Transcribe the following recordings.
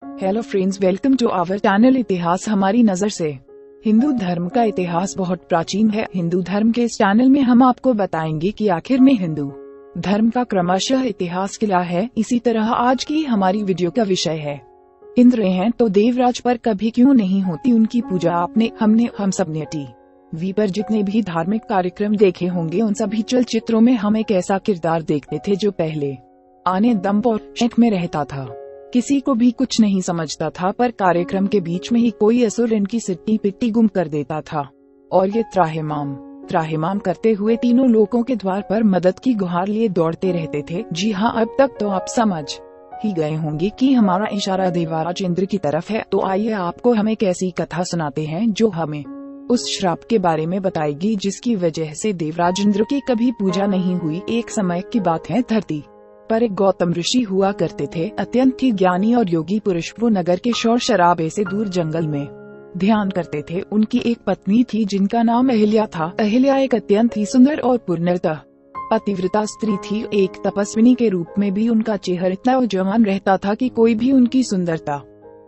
Hello friends, welcome to our channel इतिहास हमारी नजर से। हिंदू धर्म का इतिहास बहुत प्राचीन है। हिंदू धर्म के इस चैनल में हम आपको बताएंगे कि आखिर में हिंदू धर्म का क्रमशः इतिहास क्या है। इसी तरह आज की हमारी वीडियो का विषय है इंद्र हैं तो देवराज पर कभी क्यों नहीं होती उनकी पूजा। हम सब ने टीवी पर जितने भी धार्मिक कार्यक्रम देखे होंगे उन सभी चलचित्रों में हम एक ऐसा किरदार देखते थे जो पहले आने दम्भ और शक में रहता था। किसी को भी कुछ नहीं समझता था, पर कार्यक्रम के बीच में ही कोई असुर इनकी सिट्टी पिट्टी गुम कर देता था और ये त्राहिमाम करते हुए तीनों लोगों के द्वार पर मदद की गुहार लिए दौड़ते रहते थे। जी हाँ, अब तक तो आप समझ ही गए होंगे कि हमारा इशारा देवराज इंद्र की तरफ है। तो आइए आपको हम एक ऐसी कथा सुनाते हैं जो हमें उस श्राप के बारे में बताएगी जिसकी वजह से देवराज इंद्र की कभी पूजा नहीं हुई। एक समय की बात है, धरती पर एक गौतम ऋषि हुआ करते थे। अत्यंत ही ज्ञानी और योगी पुरुष। वो नगर के शोर शराबे से दूर जंगल में ध्यान करते थे। उनकी एक पत्नी थी जिनका नाम अहिल्या था। अहिल्या एक अत्यंत ही सुंदर और पूर्णतः पतिव्रता स्त्री थी। एक तपस्विनी के रूप में भी उनका चेहरा इतना जवान रहता था कि कोई भी उनकी सुंदरता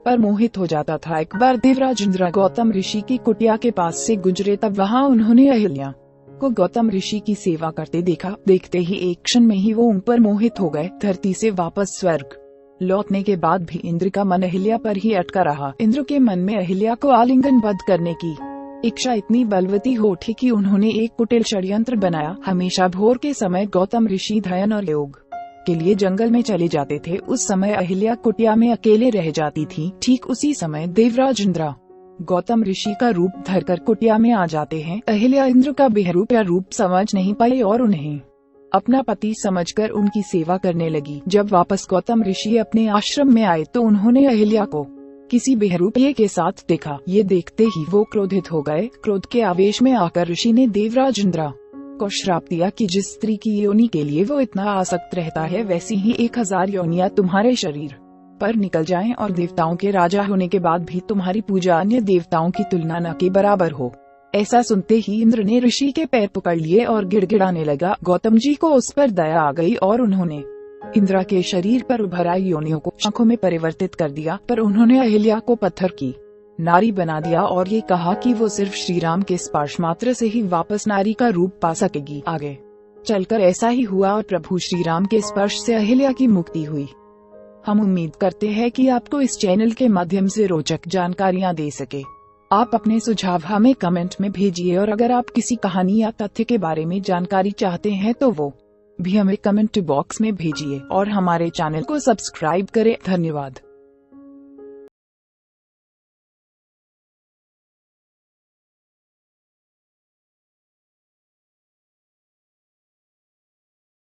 पर मोहित हो जाता था। एक बार देवराज इंद्र गौतम ऋषि की कुटिया के पास से गुजरे, तब वहाँ उन्होंने अहिल्या को गौतम ऋषि की सेवा करते देखा। देखते ही एक क्षण में ही वो उन पर मोहित हो गए। धरती से वापस स्वर्ग लौटने के बाद भी इंद्र का मन अहिल्या पर ही अटका रहा। इंद्र के मन में अहिल्या को आलिंगनबद्ध करने की इच्छा इतनी बलवती हो उठी कि उन्होंने एक कुटिल षड्यंत्र बनाया। हमेशा भोर के समय गौतम ऋषि ध्यान और योग के लिए जंगल में चले जाते थे। उस समय अहिल्या कुटिया में अकेले रह जाती थी। ठीक उसी समय देवराज इंद्र गौतम ऋषि का रूप धरकर कुटिया में आ जाते हैं। अहिल्या इंद्र का बेहरूप या रूप समझ नहीं पाई और उन्हें अपना पति समझकर उनकी सेवा करने लगी। जब वापस गौतम ऋषि अपने आश्रम में आए तो उन्होंने अहिल्या को किसी बेहरूपिये के साथ देखा। ये देखते ही वो क्रोधित हो गए। क्रोध के आवेश में आकर ऋषि ने देवराज इंद्र को श्राप दिया कि जिस स्त्री की योनि के लिए वो इतना आसक्त रहता है, वैसी ही 1000 योनियां तुम्हारे शरीर पर निकल जाएं और देवताओं के राजा होने के बाद भी तुम्हारी पूजा अन्य देवताओं की तुलना न के बराबर हो। ऐसा सुनते ही इंद्र ने ऋषि के पैर पकड़ लिए और गिड़गिड़ाने लगा। गौतम जी को उस पर दया आ गई और उन्होंने इंद्र के शरीर पर उभर आई योनियों को आंखों में परिवर्तित कर दिया। पर उन्होंने अहिल्या को पत्थर की नारी बना दिया और ये कहा कि वो सिर्फ श्री राम के स्पर्श मात्र से ही वापस नारी का रूप पा सकेगी। आगे चलकर ऐसा ही हुआ और प्रभु श्री राम के स्पर्श से अहिल्या की मुक्ति हुई। हम उम्मीद करते हैं कि आपको इस चैनल के माध्यम से रोचक जानकारियां दे सके। आप अपने सुझाव हमें कमेंट में भेजिए और अगर आप किसी कहानी या तथ्य के बारे में जानकारी चाहते हैं तो वो भी हमें कमेंट बॉक्स में भेजिए और हमारे चैनल को सब्सक्राइब करें। धन्यवाद।